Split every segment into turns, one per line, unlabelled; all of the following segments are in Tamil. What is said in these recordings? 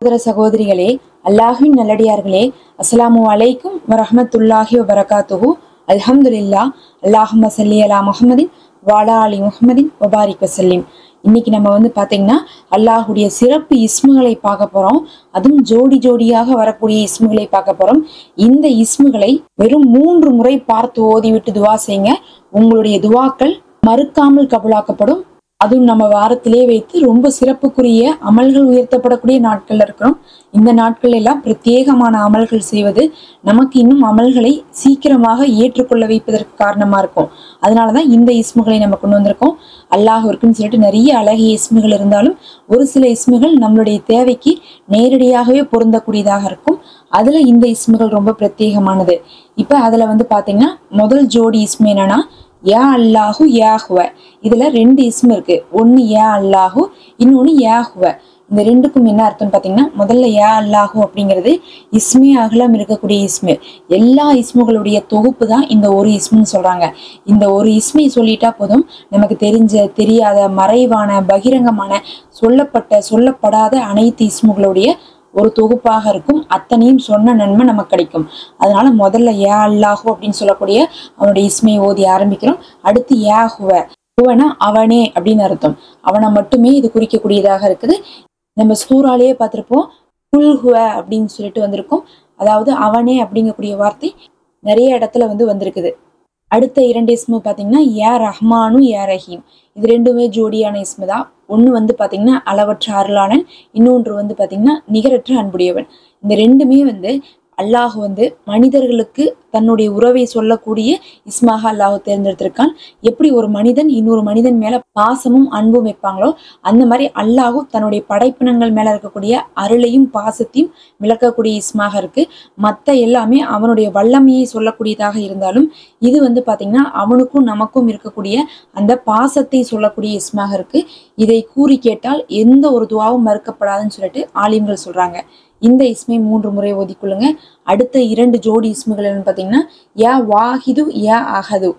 சகோதர சகோதரிகளே, அல்லாஹ்வின் நல்லடியார்களே, அஸ்ஸலாமு அலைக்கும் வரஹ்மத்துல்லாஹி வபரகாத்துஹு. அல்ஹம்துலில்லாஹ். அல்லாஹும்ம ஸல்லி அலா முஹம்மதின் வஅலா ஆலி முஹம்மதின் வபாரிக் வஸல்லிம். இன்னைக்கு நம்ம பாத்தீங்கன்னா அல்லாஹுடைய சிறப்பு இஸ்முகளை பார்க்க போறோம். அதுவும் ஜோடி ஜோடியாக வரக்கூடிய இஸ்முகளை பார்க்க போறோம். இந்த இஸ்முகளை வெறும் 3 முறை பார்த்து ஓதிவிட்டு துவா செய்யுங்க. உங்களுடைய துவாக்கள் மறுக்காமல் கபூலாக்கப்படும். அதுவும் நம்ம வாரத்திலே வைத்து ரொம்ப சிறப்புக்குரிய அமல்கள் உயர்த்தப்படக்கூடிய நாட்கள்ல இருக்கிறோம். இந்த நாட்கள் எல்லாம் பிரத்யேகமான அமல்கள் செய்வது நமக்கு இன்னும் அமல்களை சீக்கிரமாக ஏற்றுக்கொள்ள வைப்பதற்கு காரணமா இருக்கும். அதனாலதான் இந்த இஸ்முகளை நம்ம கொண்டு வந்திருக்கோம். அல்லாஹ்விற்குன்னு சொல்லிட்டு நிறைய அழகிய இஸ்முகள் இருந்தாலும் ஒரு சில இஸ்முகள் நம்மளுடைய தேவைக்கு நேரடியாகவே பொருந்தக்கூடியதாக இருக்கும். அதுல இந்த இஸ்முகள் ரொம்ப பிரத்யேகமானது. இப்ப அதுல பாத்தீங்கன்னா முதல் ஜோடி இஸ்மு என்னன்னா யா அல்லாஹு யா ஹுவ. இதுல 2 இஸ்மு இருக்கு. ஒன்னு யா அல்லாஹு, இன்னொன்னு யா ஹுவ. இந்த ரெண்டுக்கும் என்ன அர்த்தம் பாத்தீங்கன்னா, முதல்ல யா அல்லாஹு அப்படிங்கிறது இஸ்மே அகலம் இருக்கக்கூடிய இஸ்மு. எல்லா இஸ்முகளுடைய தொகுப்பு தான் இந்த ஒரு இஸ்முன்னு சொல்றாங்க. இந்த ஒரு இஸ்மை சொல்லிட்டா போதும், நமக்கு தெரிஞ்ச தெரியாத மறைவான பகிரங்கமான சொல்லப்படாத அனைத்து இஸ்முகளுடைய ஒரு தொகுப்பாக இருக்கும். அத்தனையும் சொன்ன நன்மை நமக்கு கிடைக்கும். அதனால முதல்ல யா அல்லாஹு அப்படின்னு சொல்லக்கூடிய அவனுடைய இஸ்மையை ஓதி ஆரம்பிக்கிறோம். அடுத்து யா ஹுவ. ஹுவனா அவனே அப்படின்னு அர்த்தம். அவனை மட்டுமே இது குறிக்கக்கூடியதாக இருக்குது. நம்ம சூறாலேயே பார்த்திருப்போம், குல் ஹுவ அப்படின்னு சொல்லிட்டு வந்திருக்கும். அதாவது அவனே அப்படிங்கக்கூடிய வார்த்தை நிறைய இடத்துல வந்திருக்குது. அடுத்த 2 இஸ்மு பாத்தீங்கன்னா யா ரஹ்மானு யா ரஹீம். இது ரெண்டுமே ஜோடியான இஸ்மு தான். ஒன்னு பாத்தீங்கன்னா அளவற்ற அருளாளன், இன்னொன்று பாத்தீங்கன்னா நிகரற்ற அன்புடையவன். இந்த ரெண்டுமே அல்லாஹ் மனிதர்களுக்கு தன்னுடைய உறவை சொல்லக்கூடிய இஸ்மாக அல்லாஹ் தேர்ந்தெடுத்திருக்கான். எப்படி ஒரு மனிதன் இன்னொரு மனிதன் மேல பாசமும் அன்பும் வைப்பாங்களோ அந்த மாதிரி அல்லாஹ் தன்னுடைய படைப்பினங்கள் மேல இருக்கக்கூடிய அருளையும் பாசத்தையும் விளக்கக்கூடிய இஸ்மாக இருக்கு. மத்த எல்லாமே அவனுடைய வல்லமையை சொல்லக்கூடியதாக இருந்தாலும் இது பாத்தீங்கன்னா அவனுக்கும் நமக்கும் இருக்கக்கூடிய அந்த பாசத்தை சொல்லக்கூடிய இஸ்மாக இருக்கு. இதை கூறி கேட்டால் எந்த ஒரு துவாவும் மறுக்கப்படாதுன்னு சொல்லிட்டு ஆலிம்கள் சொல்றாங்க. இந்த இஸ்மை 3 முறை ஓதிக்கொள்ளுங்க. அடுத்த 2 ஜோடி இஸ்முகள் என்னன்னு பாத்தீங்கன்னா யா வாஹிது யா அஹது.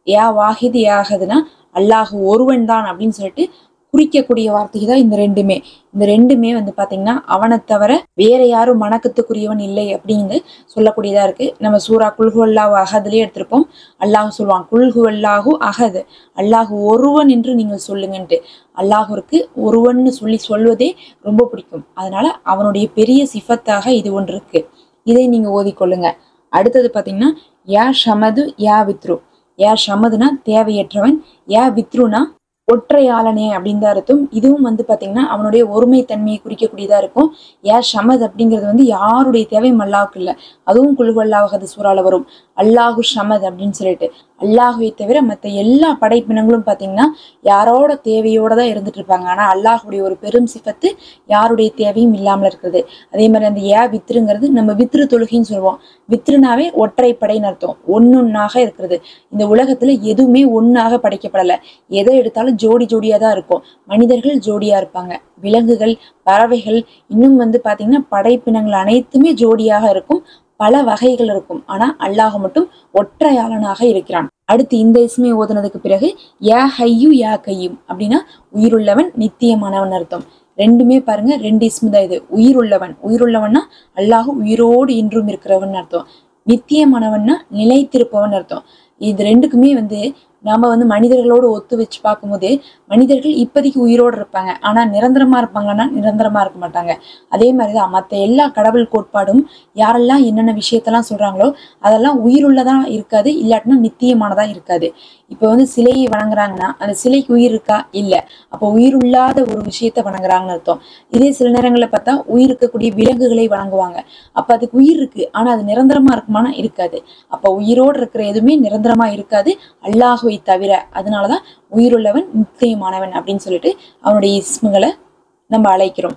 யா வாஹிது யா அஹதுனா அல்லாஹ் ஒருவன் தான் அப்படின்னு சொல்லிட்டு குறிக்கக்கூடிய வார்த்தை தான் இந்த ரெண்டுமே. இந்த ரெண்டுமே பாத்தீங்கன்னா அவனை தவிர வேற யாரும் வணக்கத்துக்குரியவன் இல்லை அப்படின்னு சொல்லக்கூடியதா இருக்கு. நம்ம சூரா குல்ஹு அல்லாஹு அஹதுலயே எடுத்திருப்போம். அல்லாஹ் சொல்லுவான் குல்ஹு அல்லாஹு அஹது, அல்லாஹ் ஒருவன் என்று நீங்கள் சொல்லுங்கன்ட்டு. அல்லாஹுக்கு ஒருவன்னு சொல்வதே ரொம்ப பிடிக்கும். அதனால அவனுடைய பெரிய சிஃபத்தாக இது ஒன்று இருக்கு. இதை நீங்க ஓதிக்கொள்ளுங்க. அடுத்தது பாத்தீங்கன்னா யா ஷமது யா வித்ரு. யா ஷமதுனா தேவையற்றவன், யா வித்ருனா ஒற்றையாளனே அப்படின்னு தான் அர்த்தம். இதுவும் பாத்தீங்கன்னா அவனுடைய ஒருமை தன்மையை குறிக்கக்கூடியதா இருக்கும். யா ஷமத் அப்படிங்கிறது யாருடைய தேவையும் அல்லாஹுக்கு இல்லை. அதுவும் குல்ஹு அல்லாஹு அஹது சூறால வரும். அல்லாஹு ஷமத் அப்படின்னு சொல்லிட்டு அல்லாஹுவை தவிர மற்ற எல்லா படைப்பினங்களும் பாத்தீங்கன்னா யாரோட தேவையோட தான் இருந்துட்டு இருப்பாங்க. ஆனா அல்லாஹுடைய ஒரு பெரும் சிஃபத்து யாருடைய தேவையும் இல்லாமல் இருக்குது. அதே மாதிரி அந்த யா வித்ருங்கிறது நம்ம வித்ரு தொழுகைன்னு சொல்லுவோம். வித்ருனாவே ஒற்றைப்படைன்னு அர்த்தம். ஒன்னொன்னாக இருக்கிறது. இந்த உலகத்துல எதுவுமே ஒன்னாக படைக்கப்படலை. எதை எடுத்தாலும் ஜோடி ஜோடியா தான் இருக்கும். மனிதர்கள் ஜோடியா இருப்பாங்க, விலங்குகள், பறவைகள், இன்னும் பாத்தீங்கன்னா படைப்பினங்கள் அனைத்துமே ஜோடியாக இருக்கும். பல வகைகள் இருக்கும். ஆனா அல்லாஹ் மட்டும் ஒற்றையாளனாக இருக்கிறான். அடுத்து இந்த இஸ்மை ஓதுனதுக்கு பிறகு யா ஹையு யா கையும் அப்படின்னா உயிருள்ளவன் நித்தியமானவன் அர்த்தம். ரெண்டுமே பாருங்க 2 இஸ்மு தான் இது. உயிருள்ளவன், உயிருள்ளவன்னா அல்லாஹ் உயிரோடு இன்றும் இருக்கிறவன் அர்த்தம். நித்தியமானவன்னா நிலைத்திருப்பவன் அர்த்தம். இது ரெண்டுக்குமே நாம மனிதர்களோடு ஒத்து வச்சு பார்க்கும்போது மனிதர்கள் இப்போதைக்கு உயிரோடு இருப்பாங்க. ஆனா நிரந்தரமா இருப்பாங்கன்னா நிரந்தரமா இருக்க மாட்டாங்க. அதே மாதிரிதான் மற்ற எல்லா கடவுள் கோட்பாடும் யாரெல்லாம் என்னென்ன விஷயத்தெல்லாம் சொல்றாங்களோ அதெல்லாம் உயிருள்ளதா இருக்காது, இல்லாட்டினா நித்தியமானதா இருக்காது. இப்ப சிலையை வணங்குறாங்கன்னா அந்த சிலைக்கு உயிர் இருக்கா? இல்ல. அப்போ உயிர் இல்லாத ஒரு விஷயத்த வணங்குறாங்கன்னு அர்த்தம். இதே சில நேரங்களை பார்த்தா உயிர் இருக்கக்கூடிய விலங்குகளை வணங்குவாங்க. அப்ப அதுக்கு உயிர் இருக்கு, ஆனா அது நிரந்தரமா இருக்குமானா இருக்காது. அப்ப உயிரோடு இருக்கிற எதுவுமே நிரந்தரமா இருக்காது அல்லாஹுவை தவிர. அதனாலதான் உயிருள்ளவன் நித்தியமானவன் அப்படின்னு சொல்லிட்டு அவனுடைய இஸ்முகளை நம்ம அழைக்கிறோம்.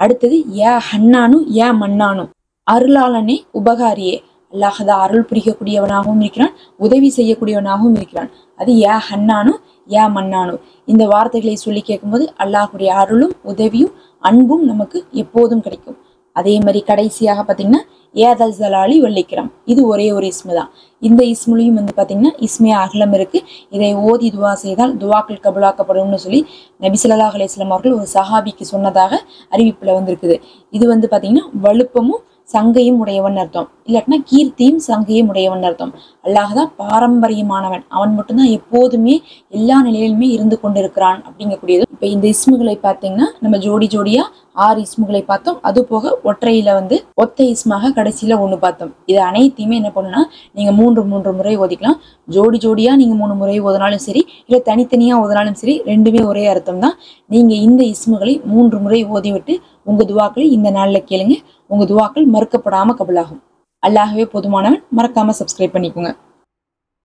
அடுத்தது யா ஹன்னானு யா மன்னானு. அருளாளனே உபகாரியே. அல்லாஹ்தான் அருள் புரிக்கக்கூடியவனாகவும் இருக்கிறான், உதவி செய்யக்கூடியவனாகவும் இருக்கிறான். அது யா ஹன்னானு யா மன்னானு. இந்த வார்த்தைகளை சொல்லி கேட்கும்போது அல்லாஹுடைய அருளும் உதவியும் அன்பும் நமக்கு எப்போதும் கிடைக்கும். அதே மாதிரி கடைசியாக பாத்தீங்கன்னா ஏதல் ஜலாலி வல்லிக்கிரம். இது ஒரே ஒரு இஸ்மு தான். இந்த இஸ்முலையும் வந்து பார்த்தீங்கன்னா இஸ்மே அகலம் இருக்கு. இதை ஓதி துவா செய்தால் துவாக்கள் கபுலாக்கப்படும்னு சொல்லி நபி ஸல்லல்லாஹு அலைஹி வஸல்லம் அவர்கள் ஒரு சஹாபிக்கு சொன்னதாக அறிவிப்புல வந்திருக்குது. இது வந்து பார்த்தீங்கன்னா வலுப்பமும் சங்கையும் உடையவன் அர்த்தம், இல்லாட்டினா கீர்த்தியும் சங்கையும் உடையவன் அர்த்தம். அல்லாஹ் தான் பாரம்பரியமானவன், அவன் மட்டும்தான் எப்போதுமே எல்லா நிலையிலுமே இருந்து கொண்டிருக்கிறான் அப்படிங்கக்கூடியது. இப்ப இந்த இஸ்முகளை பார்த்தீங்கன்னா நம்ம ஜோடி ஜோடியா 6 இஸ்முகளை பார்த்தோம். அது போக ஒற்றையில வந்து ஒத்த இஸ்மாக கடைசியில ஒண்ணு பார்த்தோம். இது அனைத்தையுமே என்ன பண்ணுன்னா நீங்க 3 முறை ஓதிக்கலாம். ஜோடி ஜோடியா நீங்க 3 முறை ஓதினாலும் சரி, இல்ல தனித்தனியா ஓதினாலும் சரி, ரெண்டுமே ஒரே அர்த்தம் தான். நீங்க இந்த இஸ்முகளை 3 முறை ஓதிவிட்டு உங்க துவாக்களை இந்த நாள்ல கேளுங்க. உங்க துவாக்கள் மறுக்கப்படாம கபுலாகும். அல்லாஹ்வே போதுமானவன். மறக்காம சப்ஸ்கிரைப் பண்ணிக்கோங்க.